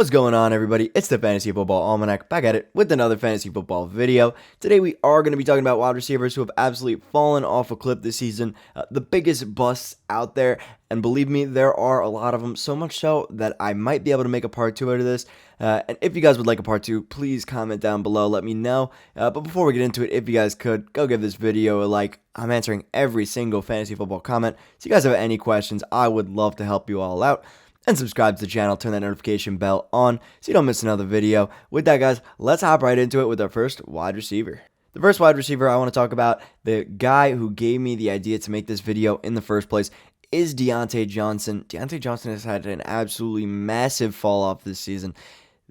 What's going on, everybody? It's the Fantasy Football Almanac back at it with another fantasy football video. Today we are going to be talking about wide receivers who have absolutely fallen off a cliff this season, the biggest busts out there, and believe me, there are a lot of them, so much so that I might be able to make a part 2 out of this. And if you guys would like a part 2, please comment down below, let me know. But before we get into it, if you guys could, go give this video a like. I'm answering every single fantasy football comment, so if you guys have any questions, I would love to help you all out. And subscribe to the channel, turn that notification bell on so you don't miss another video. With that, guys, let's hop right into it with our first wide receiver. The first wide receiver I want to talk about, the guy who gave me the idea to make this video in the first place, is Diontae Johnson. Diontae Johnson has had an absolutely massive fall off this season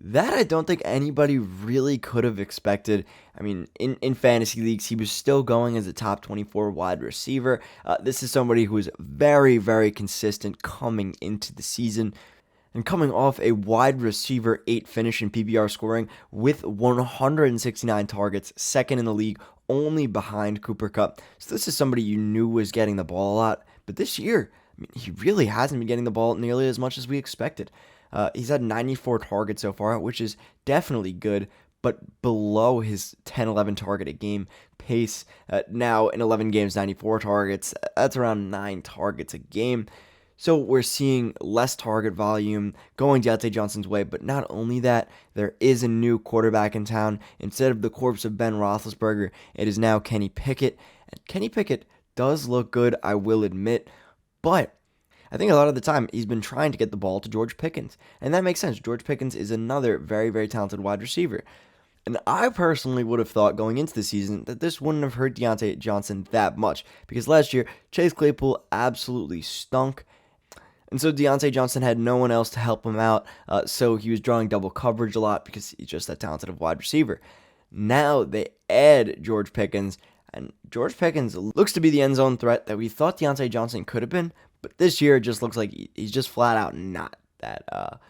that I don't think anybody really could have expected. I mean, in fantasy leagues, he was still going as a top 24 wide receiver. This is somebody who is very, very consistent coming into the season and coming off a wide receiver 8 finish in PPR scoring with 169 targets, second in the league, only behind Cooper Kupp. So this is somebody you knew was getting the ball a lot. But this year, I mean, he really hasn't been getting the ball nearly as much as we expected. He's had 94 targets so far, which is definitely good, but below his 10-11 target a game pace. Now, in 11 games, 94 targets. That's around 9 targets a game. So we're seeing less target volume going Diontae Johnson's way, but not only that, there is a new quarterback in town. Instead of the corpse of Ben Roethlisberger, it is now Kenny Pickett. And Kenny Pickett does look good, I will admit, but I think a lot of the time he's been trying to get the ball to George Pickens, and that makes sense. George Pickens is another very, very talented wide receiver. And I personally would have thought going into the season that this wouldn't have hurt Diontae Johnson that much, because last year, Chase Claypool absolutely stunk. And so Diontae Johnson had no one else to help him out, so he was drawing double coverage a lot because he's just that talented of a wide receiver. Now they add George Pickens, and George Pickens looks to be the end zone threat that we thought Diontae Johnson could have been, but this year it just looks like he's just flat out not that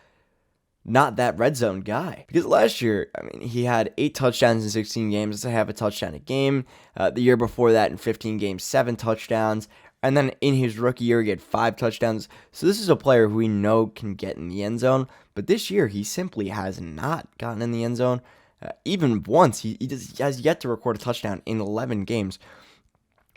red zone guy. Because last year, I mean, he had 8 touchdowns in 16 games. That's a half a touchdown a game. The year before that, in 15 games, 7 touchdowns. And then in his rookie year, he had 5 touchdowns. So this is a player who we know can get in the end zone. But this year, he simply has not gotten in the end zone. Even once, he has yet to record a touchdown in 11 games,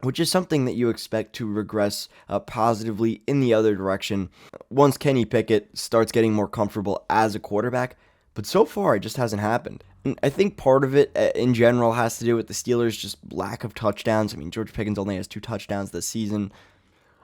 which is something that you expect to regress positively in the other direction once Kenny Pickett starts getting more comfortable as a quarterback. But so far, it just hasn't happened. And I think part of it, in general, has to do with the Steelers' just lack of touchdowns. I mean, George Pickens only has 2 touchdowns this season.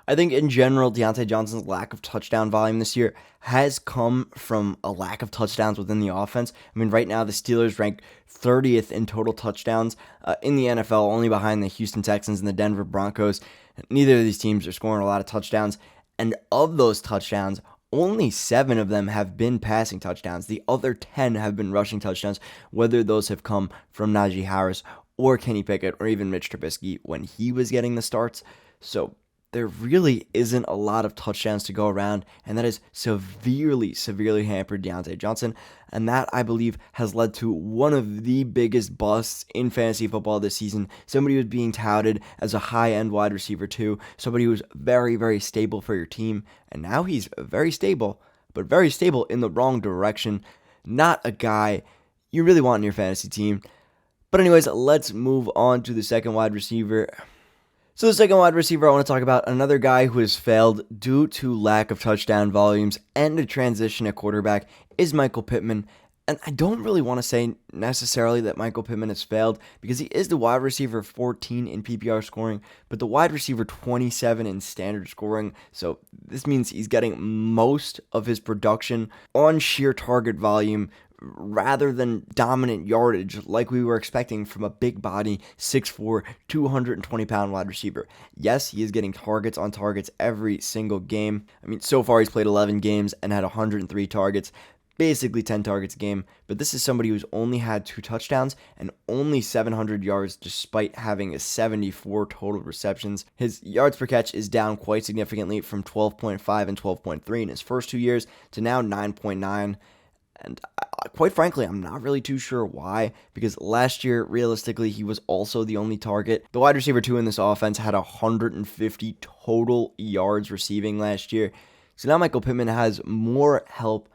I think in general, Diontae Johnson's lack of touchdown volume this year has come from a lack of touchdowns within the offense. I mean, right now, the Steelers rank 30th in total touchdowns in the NFL, only behind the Houston Texans and the Denver Broncos. Neither of these teams are scoring a lot of touchdowns. And of those touchdowns, only 7 of them have been passing touchdowns. The other 10 have been rushing touchdowns, whether those have come from Najee Harris or Kenny Pickett or even Mitch Trubisky when he was getting the starts. So there really isn't a lot of touchdowns to go around, and that has severely, severely hampered Diontae Johnson, and that, I believe, has led to one of the biggest busts in fantasy football this season. Somebody who was being touted as a high-end wide receiver too, somebody who was very, very stable for your team, and now he's very stable, but very stable in the wrong direction. Not a guy you really want in your fantasy team. But anyways, let's move on to the second wide receiver. So the second wide receiver I want to talk about, another guy who has failed due to lack of touchdown volumes and a transition at quarterback, is Michael Pittman. And I don't really want to say necessarily that Michael Pittman has failed because he is the wide receiver 14 in PPR scoring, but the wide receiver 27 in standard scoring. So this means he's getting most of his production on sheer target volume rather than dominant yardage like we were expecting from a big body, 6'4", 220-pound wide receiver. Yes, he is getting targets on targets every single game. I mean, so far he's played 11 games and had 103 targets, basically 10 targets a game, but this is somebody who's only had 2 touchdowns and only 700 yards despite having a 74 total receptions. His yards per catch is down quite significantly from 12.5 and 12.3 in his first 2 years to now 9.9. And quite frankly, I'm not really too sure why, because last year, realistically, he was also the only target. The wide receiver 2 in this offense had 150 total yards receiving last year. So now Michael Pittman has more help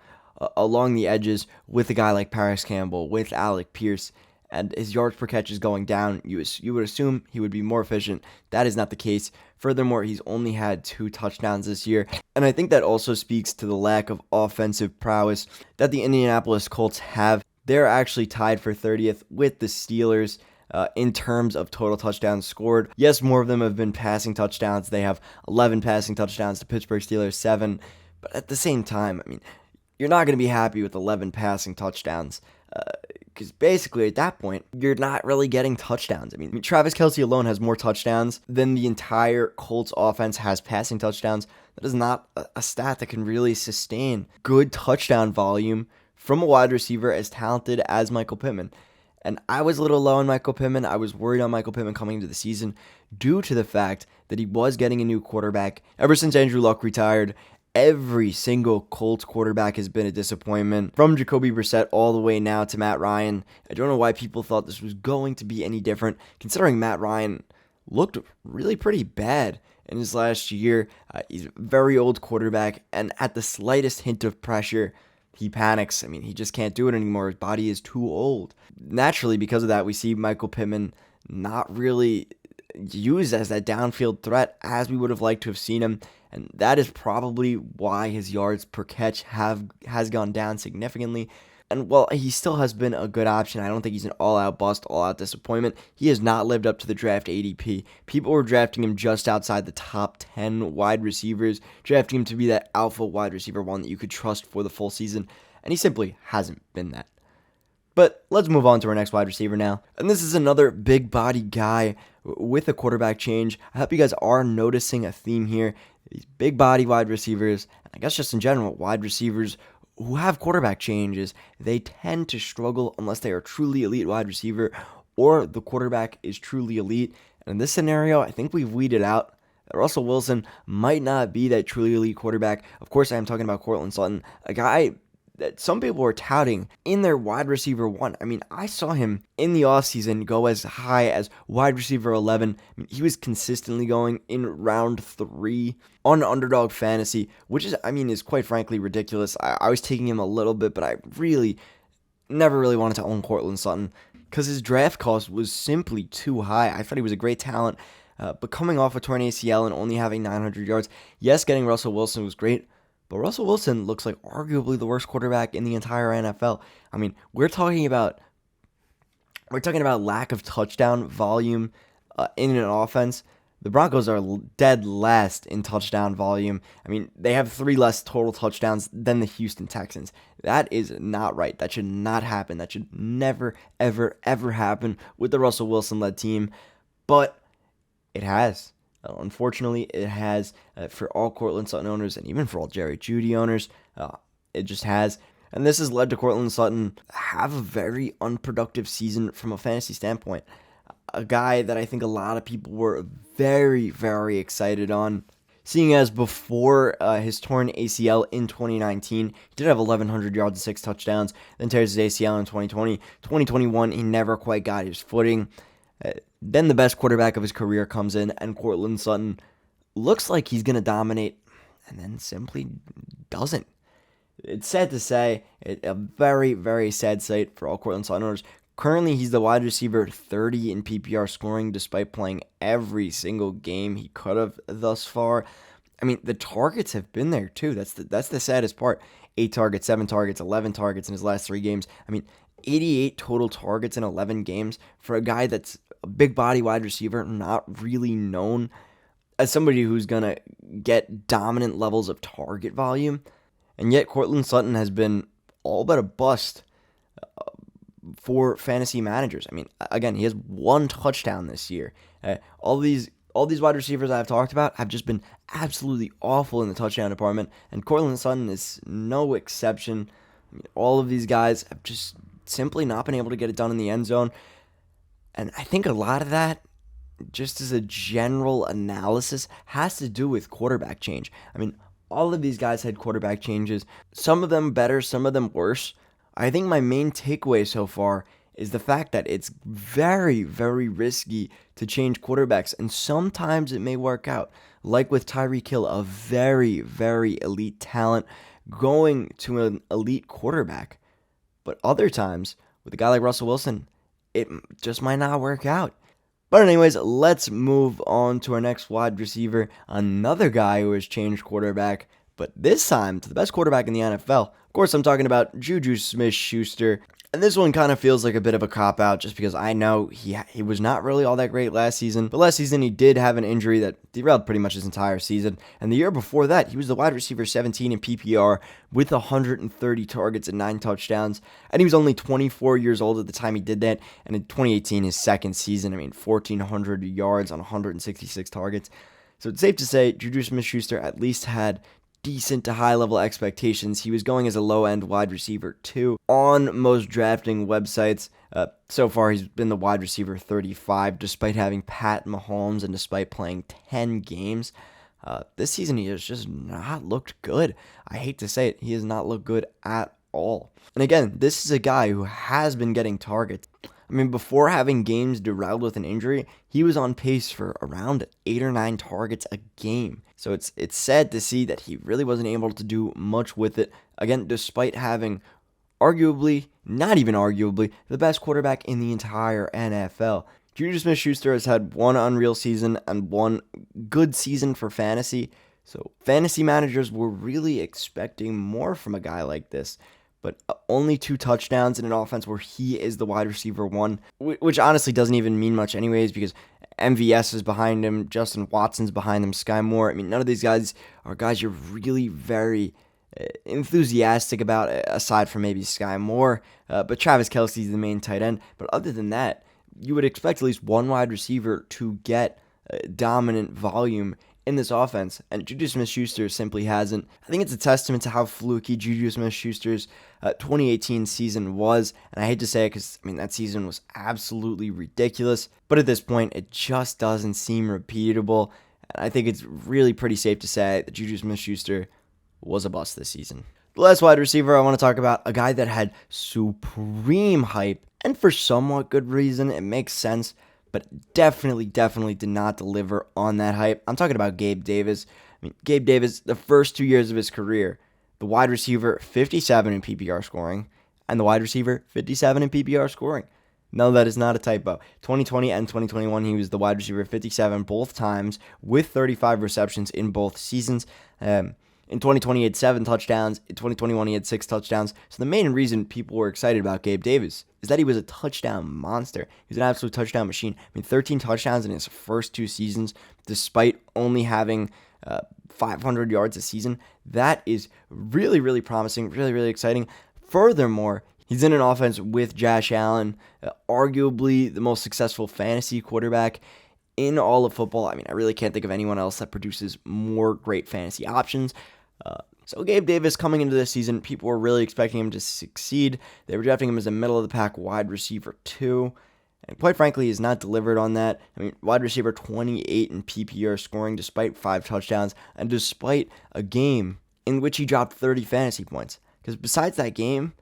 along the edges with a guy like Paris Campbell, with Alec Pierce, and his yards per catch is going down. You would assume he would be more efficient. That is not the case. Furthermore, he's only had 2 touchdowns this year, and I think that also speaks to the lack of offensive prowess that the Indianapolis Colts have. They're actually tied for 30th with the Steelers in terms of total touchdowns scored. Yes, more of them have been passing touchdowns. They have 11 passing touchdowns, the Pittsburgh Steelers 7, but at the same time, I mean, you're not going to be happy with 11 passing touchdowns. Because basically at that point, you're not really getting touchdowns. I mean, Travis Kelce alone has more touchdowns than the entire Colts offense has passing touchdowns. That is not a stat that can really sustain good touchdown volume from a wide receiver as talented as Michael Pittman. And I was a little low on Michael Pittman. I was worried on Michael Pittman coming into the season due to the fact that he was getting a new quarterback. Ever since Andrew Luck retired, every single Colts quarterback has been a disappointment, from Jacoby Brissett all the way now to Matt Ryan. I don't know why people thought this was going to be any different, considering Matt Ryan looked really pretty bad in his last year. He's a very old quarterback, and at the slightest hint of pressure, he panics. I mean, he just can't do it anymore. His body is too old. Naturally, because of that, we see Michael Pittman not really used as that downfield threat as we would have liked to have seen him. And that is probably why his yards per catch has gone down significantly. And while he still has been a good option, I don't think he's an all-out bust, all-out disappointment. He has not lived up to the draft ADP. People were drafting him just outside the top 10 wide receivers, drafting him to be that alpha wide receiver one that you could trust for the full season, and he simply hasn't been that. But let's move on to our next wide receiver now. And this is another big body guy with a quarterback change. I hope you guys are noticing a theme here. These big body wide receivers, and I guess just in general, wide receivers who have quarterback changes, they tend to struggle unless they are truly elite wide receiver or the quarterback is truly elite. And in this scenario, I think we've weeded out that Russell Wilson might not be that truly elite quarterback. Of course, I am talking about Courtland Sutton, a guy that some people were touting in their wide receiver 1. I mean, I saw him in the offseason go as high as wide receiver 11. I mean, he was consistently going in round 3 on Underdog Fantasy, which is quite frankly ridiculous. I was taking him a little bit, but I really never really wanted to own Courtland Sutton because his draft cost was simply too high. I thought he was a great talent, but coming off a torn ACL and only having 900 yards, yes, getting Russell Wilson was great, but Russell Wilson looks like arguably the worst quarterback in the entire NFL. I mean, we're talking about lack of touchdown volume in an offense. The Broncos are dead last in touchdown volume. I mean, they have 3 less total touchdowns than the Houston Texans. That is not right. That should not happen. That should never, ever, ever happen with the Russell Wilson-led team. But it has. Unfortunately, it has for all Courtland Sutton owners and even for all Jerry Jeudy owners. It just has. And this has led to Courtland Sutton have a very unproductive season from a fantasy standpoint. A guy that I think a lot of people were very, very excited on. Seeing as before his torn ACL in 2019, he did have 1,100 yards and 6 touchdowns, then tears his ACL in 2020. 2021, he never quite got his footing. Then the best quarterback of his career comes in, and Courtland Sutton looks like he's going to dominate, and then simply doesn't. It's sad to say, a very, very sad sight for all Courtland Sutton owners. Currently, he's the wide receiver 30 in PPR scoring, despite playing every single game he could have thus far. I mean, the targets have been there, too. That's the saddest part. 8 targets, 7 targets, 11 targets in his last 3 games. I mean, 88 total targets in 11 games for a guy that's a big body wide receiver, not really known as somebody who's going to get dominant levels of target volume. And yet Courtland Sutton has been all but a bust for fantasy managers. I mean, again, he has 1 touchdown this year. All these wide receivers I've talked about have just been absolutely awful in the touchdown department, and Courtland Sutton is no exception. I mean, all of these guys have just simply not been able to get it done in the end zone. And I think a lot of that, just as a general analysis, has to do with quarterback change. I mean, all of these guys had quarterback changes, some of them better, some of them worse. I think my main takeaway so far is the fact that it's very, very risky to change quarterbacks, and sometimes it may work out. Like with Tyreek Hill, a very, very elite talent, going to an elite quarterback. But other times, with a guy like Russell Wilson, it just might not work out. But anyways, let's move on to our next wide receiver, another guy who has changed quarterback, but this time to the best quarterback in the NFL. Of course, I'm talking about Juju Smith-Schuster. And this one kind of feels like a bit of a cop-out just because I know he was not really all that great last season. But last season, he did have an injury that derailed pretty much his entire season. And the year before that, he was the wide receiver 17 in PPR with 130 targets and 9 touchdowns. And he was only 24 years old at the time he did that. And in 2018, his second season, 1,400 yards on 166 targets. So it's safe to say Juju Smith-Schuster at least had decent to high-level expectations. He was going as a low-end wide receiver, too. On most drafting websites, so far he's been the wide receiver 35, despite having Pat Mahomes and despite playing 10 games. This season, he has just not looked good. I hate to say it, he has not looked good at all. And again, this is a guy who has been getting targets. Before having games derailed with an injury, he was on pace for around 8 or 9 targets a game. So it's sad to see that he really wasn't able to do much with it. Again, despite having arguably, not even arguably, the best quarterback in the entire NFL. Juju Smith-Schuster has had one unreal season and one good season for fantasy. So fantasy managers were really expecting more from a guy like this. But only 2 touchdowns in an offense where he is the wide receiver 1, which honestly doesn't even mean much anyways because MVS is behind him, Justin Watson's behind him, Sky Moore. None of these guys are guys you're really very enthusiastic about, aside from maybe Sky Moore. But Travis Kelce's the main tight end. But other than that, you would expect at least one wide receiver to get dominant volume in this offense, and Juju Smith-Schuster simply hasn't. I think it's a testament to how fluky Juju Smith-Schuster's 2018 season was, and I hate to say it because, that season was absolutely ridiculous, but at this point, it just doesn't seem repeatable, and I think it's really pretty safe to say that Juju Smith-Schuster was a bust this season. The last wide receiver I want to talk about, a guy that had supreme hype, and for somewhat good reason, it makes sense, but definitely did not deliver on that hype. I'm talking about Gabe Davis. Gabe Davis, the first 2 years of his career, the wide receiver 57 in PPR scoring, and the wide receiver 57 in PPR scoring. No, that is not a typo. 2020 and 2021, he was the wide receiver 57 both times with 35 receptions in both seasons. In 2020, he had 7 touchdowns. In 2021, he had 6 touchdowns. So the main reason people were excited about Gabe Davis is that he was a touchdown monster. He was an absolute touchdown machine. 13 touchdowns in his first 2 seasons, despite only having 500 yards a season. That is really, really promising, really, really exciting. Furthermore, he's in an offense with Josh Allen, arguably the most successful fantasy quarterback in all of football. I really can't think of anyone else that produces more great fantasy options. So Gabe Davis coming into this season, people were really expecting him to succeed. They were drafting him as a middle-of-the-pack wide receiver 2. And quite frankly, he's not delivered on that. Wide receiver 28 in PPR scoring despite 5 touchdowns and despite a game in which he dropped 30 fantasy points. Because besides that game,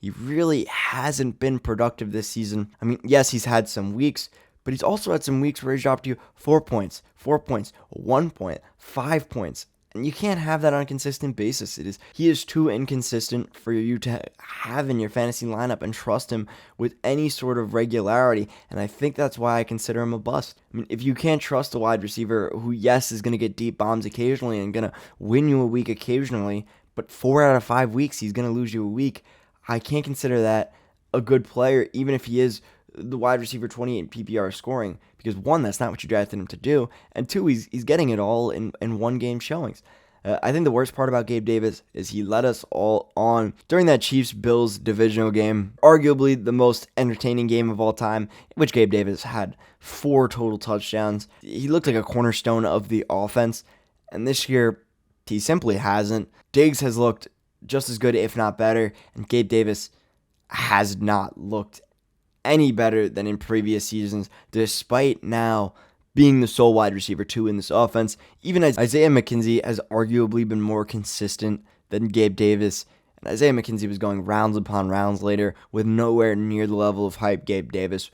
he really hasn't been productive this season. Yes, he's had some weeks, but he's also had some weeks where he's dropped you 4 points, 1 point, 5 points. And you can't have that on a consistent basis. He is too inconsistent for you to have in your fantasy lineup and trust him with any sort of regularity. And I think that's why I consider him a bust. If you can't trust a wide receiver who, yes, is going to get deep bombs occasionally and going to win you a week occasionally, but 4 out of 5 weeks he's going to lose you a week, I can't consider that a good player, even if he is the wide receiver 28 in PPR scoring, because 1, that's not what you drafted him to do, and 2, he's getting it all in one game showings. I think the worst part about Gabe Davis is he led us all on during that Chiefs-Bills divisional game, arguably the most entertaining game of all time, in which Gabe Davis had 4 total touchdowns. He looked like a cornerstone of the offense, and this year, he simply hasn't. Diggs has looked just as good, if not better, and Gabe Davis has not looked any better than in previous seasons, despite now being the sole wide receiver 2 in this offense. Even as Isaiah McKenzie has arguably been more consistent than Gabe Davis, and Isaiah McKenzie was going rounds upon rounds later with nowhere near the level of hype Gabe Davis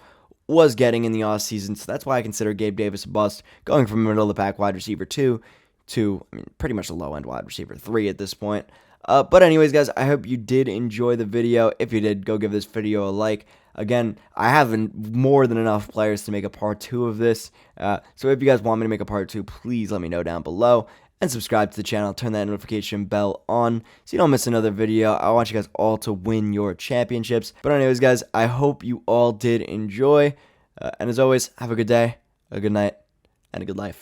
was getting in the offseason. So that's why I consider Gabe Davis a bust, going from middle of the pack wide receiver 2 2, I mean, pretty much a low-end wide receiver 3 at this point. But anyways, guys, I hope you did enjoy the video. If you did, go give this video a like. Again, I have more than enough players to make a part 2 of this. So if you guys want me to make a part 2, please let me know down below. And subscribe to the channel, turn that notification bell on so you don't miss another video. I want you guys all to win your championships. But anyways, guys, I hope you all did enjoy. And as always, have a good day, a good night, and a good life.